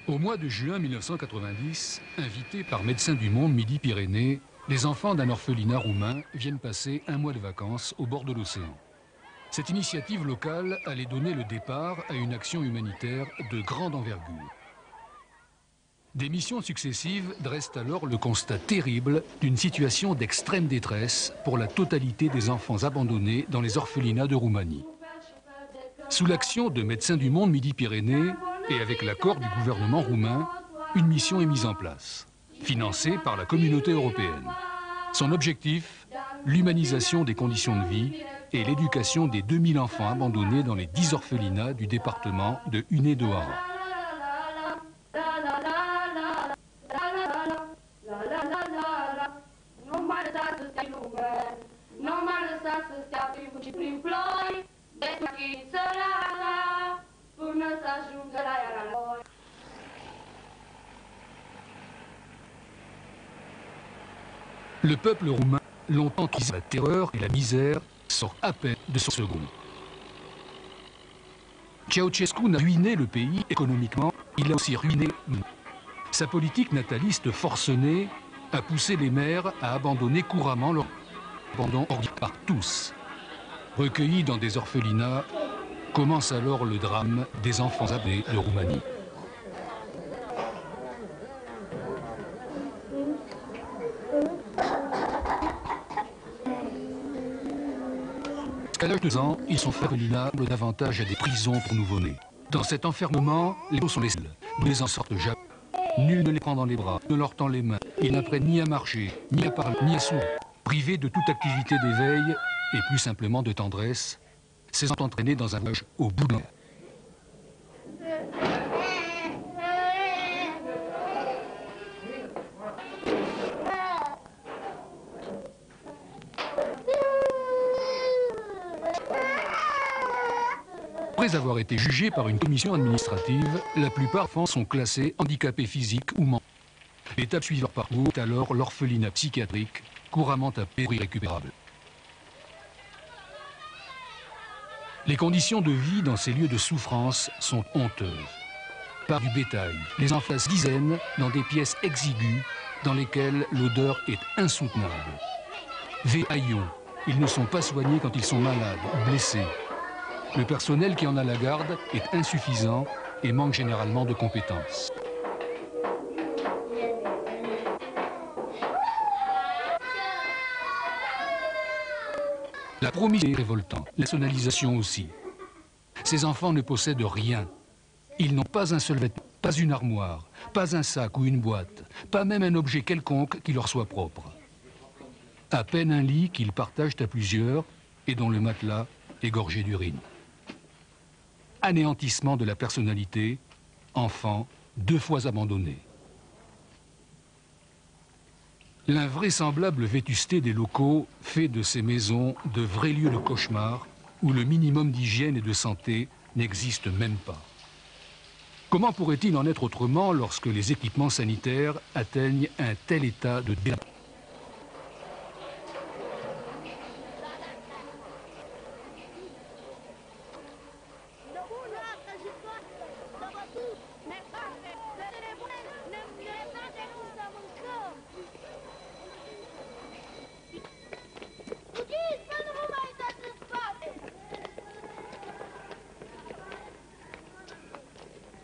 Au mois de juin 1990, invités par Médecins du Monde Midi-Pyrénées, les enfants d'un orphelinat roumain viennent passer un mois de vacances au bord de l'océan. Cette initiative locale allait donner le départ à une action humanitaire de grande envergure. Des missions successives dressent alors le constat terrible d'une situation d'extrême détresse pour la totalité des enfants abandonnés dans les orphelinats de Roumanie. Sous l'action de Médecins du Monde Midi-Pyrénées et avec l'accord du gouvernement roumain, une mission est mise en place, financée par la communauté européenne. Son objectif, l'humanisation des conditions de vie et l'éducation des 2000 enfants abandonnés dans les 10 orphelinats du département de Hunedoara. Le peuple roumain, longtemps qui la terreur et la misère, sort à peine de son second. Ceausescu n'a ruiné le pays économiquement, il a aussi ruiné. Sa politique nataliste forcenée a poussé les mères à abandonner couramment leur abandon ordonné par tous. Recueillis dans des orphelinats, commence alors le drame des enfants abandonnés de Roumanie. À l'âge de 2 ans, ils sont orphelinables davantage à des prisons pour nouveau-nés. Dans cet enfermement, les os sont les seuls. Les en sortent jamais. Nul ne les prend dans les bras, ne leur tend les mains. Ils n'apprennent ni à marcher, ni à parler, ni à sourire. Privés de toute activité d'éveil et plus simplement de tendresse, ces enfants entraînés dans un voyage au bout d'un. Après avoir été jugés par une commission administrative, la plupart des enfants sont classés handicapés physiques ou mentaux. L'étape suivant leur parcours est alors l'orphelinat psychiatrique, couramment appelé irrécupérable. Les conditions de vie dans ces lieux de souffrance sont honteuses. Par du bétail, les enfants passent dizaines dans des pièces exiguës dans lesquelles l'odeur est insoutenable. Véaillons, ils ne sont pas soignés quand ils sont malades ou blessés. Le personnel qui en a la garde est insuffisant et manque généralement de compétences. La promission est révoltante, la nationalisation aussi. Ces enfants ne possèdent rien. Ils n'ont pas un seul vêtement, pas une armoire, pas un sac ou une boîte, pas même un objet quelconque qui leur soit propre. À peine un lit qu'ils partagent à plusieurs et dont le matelas est gorgé d'urine. Anéantissement de la personnalité, enfants 2 fois abandonnés. L'invraisemblable vétusté des locaux fait de ces maisons de vrais lieux de cauchemar où le minimum d'hygiène et de santé n'existe même pas. Comment pourrait-il en être autrement lorsque les équipements sanitaires atteignent un tel état de délabrement ?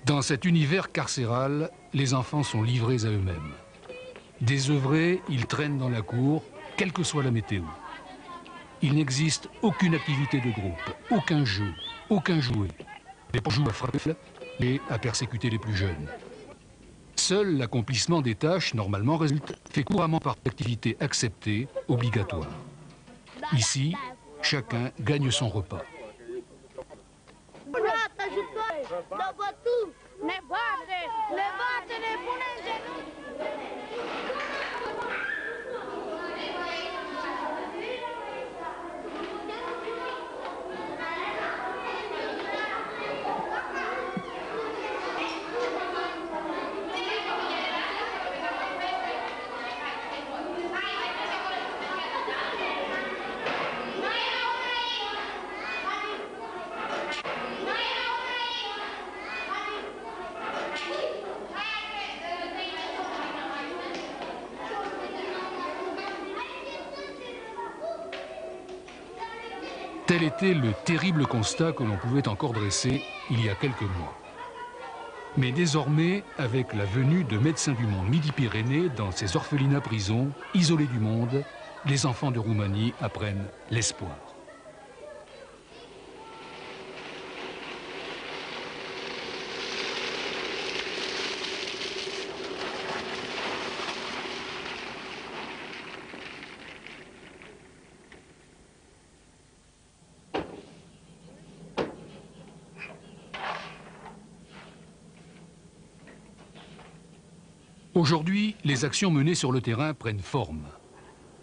Dans cet univers carcéral, les enfants sont livrés à eux-mêmes. Désœuvrés, ils traînent dans la cour, quelle que soit la météo. Il n'existe aucune activité de groupe, aucun jeu, aucun jouet. Les parents jouent à frapper et à persécuter les plus jeunes. Seul l'accomplissement des tâches, normalement résulte, fait couramment par activité acceptée, obligatoire. Ici, chacun gagne son repas. Tel était le terrible constat que l'on pouvait encore dresser il y a quelques mois. Mais désormais, avec la venue de Médecins du Monde Midi-Pyrénées dans ces orphelinats-prisons, isolés du monde, les enfants de Roumanie apprennent l'espoir. Aujourd'hui, les actions menées sur le terrain prennent forme.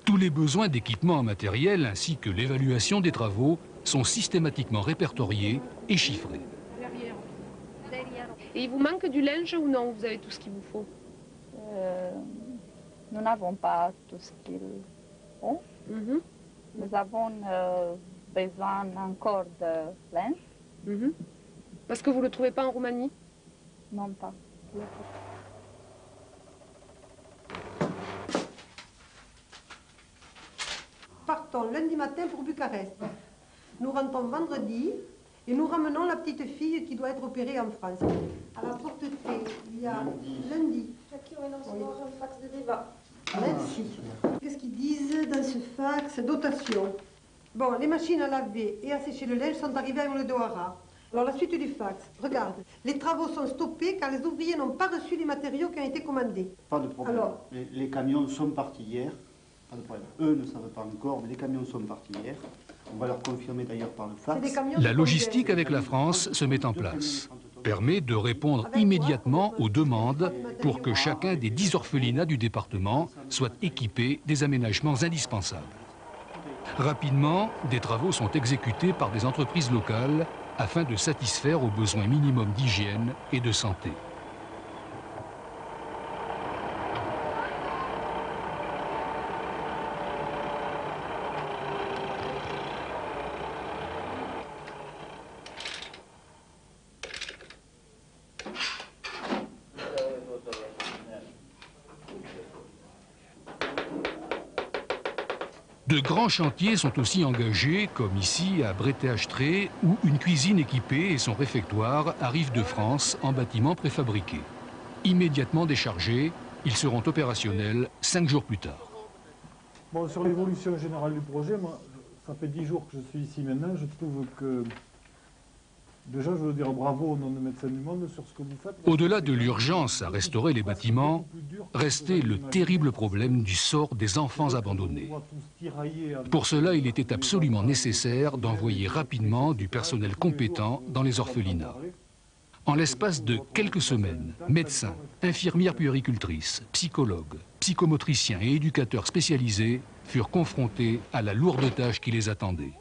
Tous les besoins d'équipement en matériel ainsi que l'évaluation des travaux sont systématiquement répertoriés et chiffrés. Et il vous manque du linge ou non? Vous avez tout ce qu'il vous faut? Nous n'avons pas tout ce qu'il faut. Nous avons besoin encore de linge. Parce que vous ne le trouvez pas en Roumanie? Non, pas. Partons lundi matin pour Bucarest. Nous rentrons vendredi et nous ramenons la petite fille qui doit être opérée en France. À la porte T, il y a lundi. Un fax de débat. Merci. Qu'est-ce qu'ils disent dans ce fax? Dotation. Bon, les machines à laver et à sécher le linge sont arrivées à le Dohara. Alors la suite du fax, regarde, les travaux sont stoppés car les ouvriers n'ont pas reçu les matériaux qui ont été commandés. Pas de problème. Alors, les camions sont partis hier. Pas de problème. Eux ne savent pas encore, mais les camions sont partis hier. On va leur confirmer d'ailleurs par le fax. La logistique avec la France se met en place, permet de répondre immédiatement aux demandes pour que chacun des 10 orphelinats du département soit équipé des aménagements indispensables. Rapidement, des travaux sont exécutés par des entreprises locales afin de satisfaire aux besoins minimums d'hygiène et de santé. De grands chantiers sont aussi engagés, comme ici à Brétéachetré, où une cuisine équipée et son réfectoire arrivent de France en bâtiment préfabriqué. Immédiatement déchargés, ils seront opérationnels 5 jours plus tard. Bon, sur l'évolution générale du projet, moi, ça fait 10 jours que je suis ici maintenant. Je trouve que, déjà, je veux dire bravo au nom de Médecins du Monde sur ce que vous faites. Au-delà de l'urgence à restaurer les bâtiments, restait le terrible problème du sort des enfants abandonnés. Pour cela, il était absolument nécessaire d'envoyer rapidement du personnel compétent dans les orphelinats. En l'espace de quelques semaines, médecins, infirmières puéricultrices, psychologues, psychomotriciens et éducateurs spécialisés furent confrontés à la lourde tâche qui les attendait.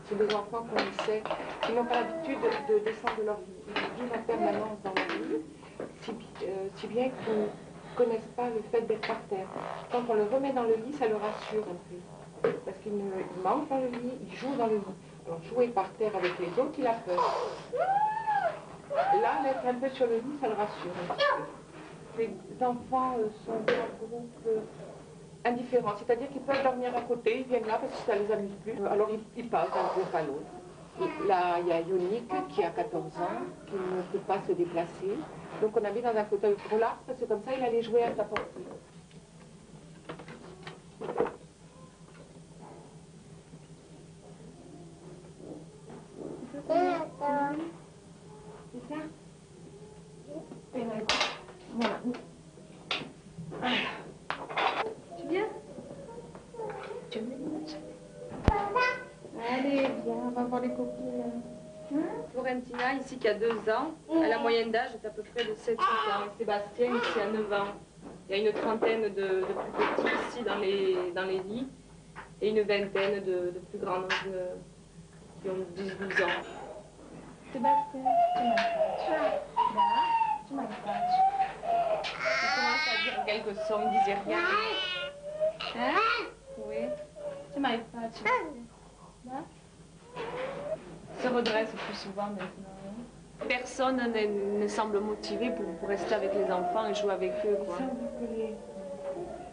C'est des enfants qu'on essaie, qui n'ont pas l'habitude de descendre de leur lit. Ils vivent en permanence dans leur lit, si bien qu'ils ne connaissent pas le fait d'être par terre. Quand on le remet dans le lit, ça le rassure un peu. Parce qu'ils mangent dans le lit, ils jouent dans le lit. Alors jouer par terre avec les autres, il a peur. Là, d'être un peu sur le lit, ça le rassure un petit peu. Les enfants sont en groupe indifférents, c'est-à-dire qu'ils peuvent dormir à côté, ils viennent là parce que ça les amuse plus, alors ils passent d'un groupe à l'autre. Là, il y a Yannick qui a 14 ans, qui ne peut pas se déplacer, donc on a mis dans un fauteuil roulard parce que comme ça il allait jouer à sa portée. C'est ça? Voilà. Tu viens? Tu veux? Allez, viens, on va voir les copines. Florentina, ici qui a 2 ans, elle a moyenne d'âge est à peu près de 7-8 ans. Sébastien, ici à 9 ans. Il y a une trentaine de plus petits ici dans les lits et une vingtaine de plus grands qui ont 10-12 ans. Sébastien, tu m'attaches. Là, tu m'attaches. Il commence à dire quelque chose, il disait rien. Hein? Oui. Tu m'arrives pas à tuer. Là? Il se redresse plus souvent maintenant. Personne ne semble motivé pour rester avec les enfants et jouer avec eux, quoi.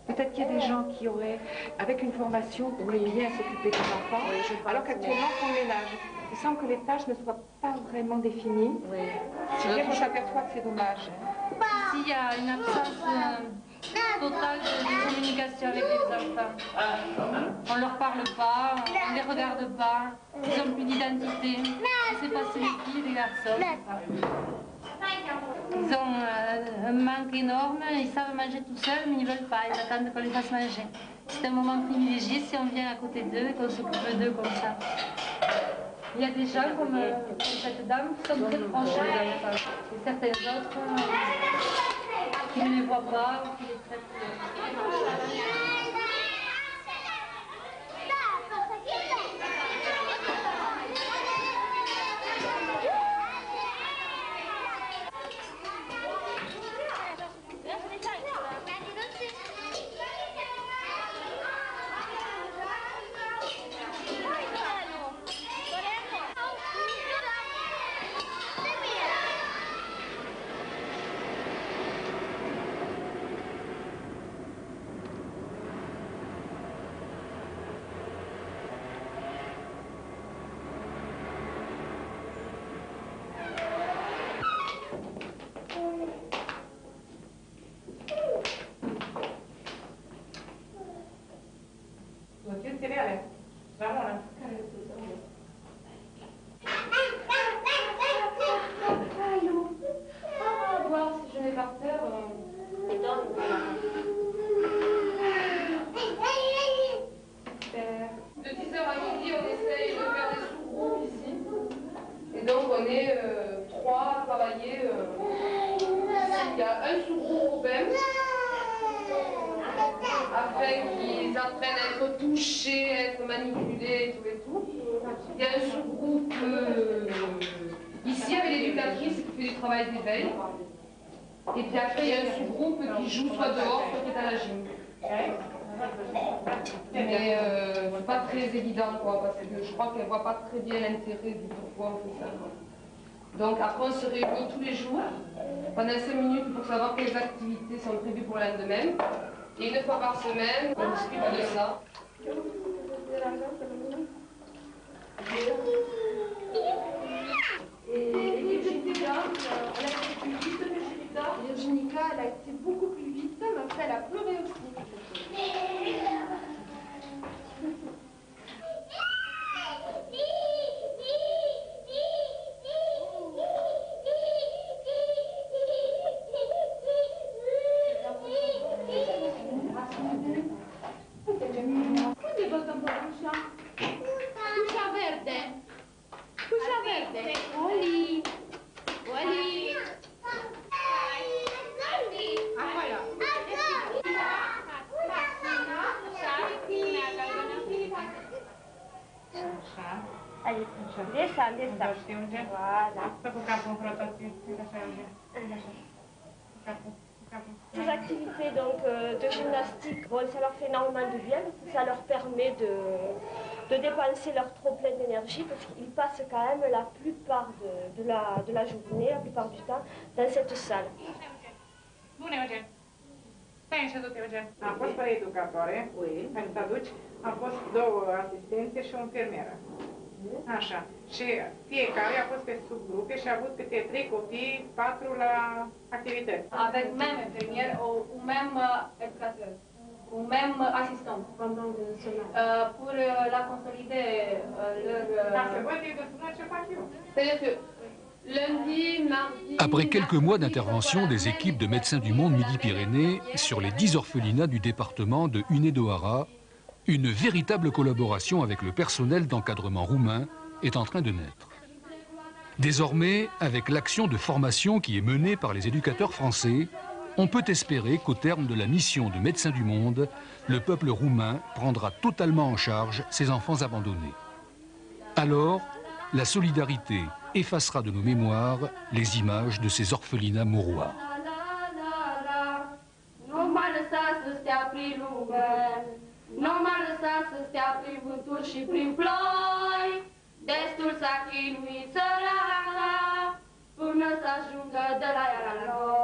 Peut-être qu'il y a des gens qui auraient, avec une formation, pourraient bien s'occuper des enfants, Oui, alors qu'actuellement, on ménage. Il semble que les tâches ne soient pas vraiment définies. Oui. C'est bien qu'on s'aperçoit que c'est dommage. Ici, il y a une absence totale de communication avec les enfants. On ne leur parle pas, on ne les regarde pas, ils n'ont plus d'identité. On ne sait pas si les filles et les garçons. Ils ont un manque énorme, ils savent manger tout seuls, mais ils ne veulent pas, ils attendent qu'on les fasse manger. C'est un moment privilégié si on vient à côté d'eux et qu'on s'occupe d'eux comme ça. Il y a des gens comme cette dame qui sont très proches des enfants. Et certains autres qui ne les voient pas ou qui les traitent. Il y a un sous-groupe au BEM, afin qu'ils apprennent à être touchés, à être manipulés et tout. Il y a un sous-groupe ici avec l'éducatrice qui fait du travail d'éveil. Et puis après, il y a un sous-groupe qui joue soit dehors, soit qui est à la gym. Mais c'est pas très évident, quoi, parce que je crois qu'elle voit pas très bien l'intérêt du pourquoi on fait ça. Donc après, on se réunit tous les jours, pendant 5 minutes pour savoir quelles activités sont prévues pour le lendemain. Et une fois par semaine, on discute de ça. Et Virginica, elle a été plus vite, Virginica, elle a été beaucoup plus vite, mais après elle a pleuré aussi. Quindi voto un po' Puscia verde. Puscia verde. Oli. Oli. Ah, voilà. Descends. Voilà. Ces activités donc, de gymnastique, bon, ça leur fait énormément de bien, parce que ça leur permet de dépenser leur trop-plein d'énergie, parce qu'ils passent quand même la plupart de la journée, la plupart du temps, dans cette salle. Bună, Eugen. Stai așezut, Eugen. Am fost fără educatoare, pentru că aduci, am fost 2 asistente și o infirmieră. Așa. Și fiecare a fost pe subgrupe și a avut câte 3 copii, 4 la activități. Avec même infirmière ou même éducateur, ou même assistant, pour la consolider leur... Ca să văd ei de sună ce fac eu. C'est-à-dire que lundi, mardi... Après quelques mois d'intervention des équipes de Médecins du Monde Midi-Pyrénées sur les 10 orphelinats du département de Hunedoara, une véritable collaboration avec le personnel d'encadrement roumain est en train de naître. Désormais, avec l'action de formation qui est menée par les éducateurs français, on peut espérer qu'au terme de la mission de Médecins du Monde, le peuple roumain prendra totalement en charge ses enfants abandonnés. Alors, la solidarité effacera de nos mémoires les images de ces orphelinats mouroirs. prin lume. Nu m-a lăsat să stea prin vânturi și prin ploi, destul s-a chinuit săraca, până să ajungă de la ea la noi.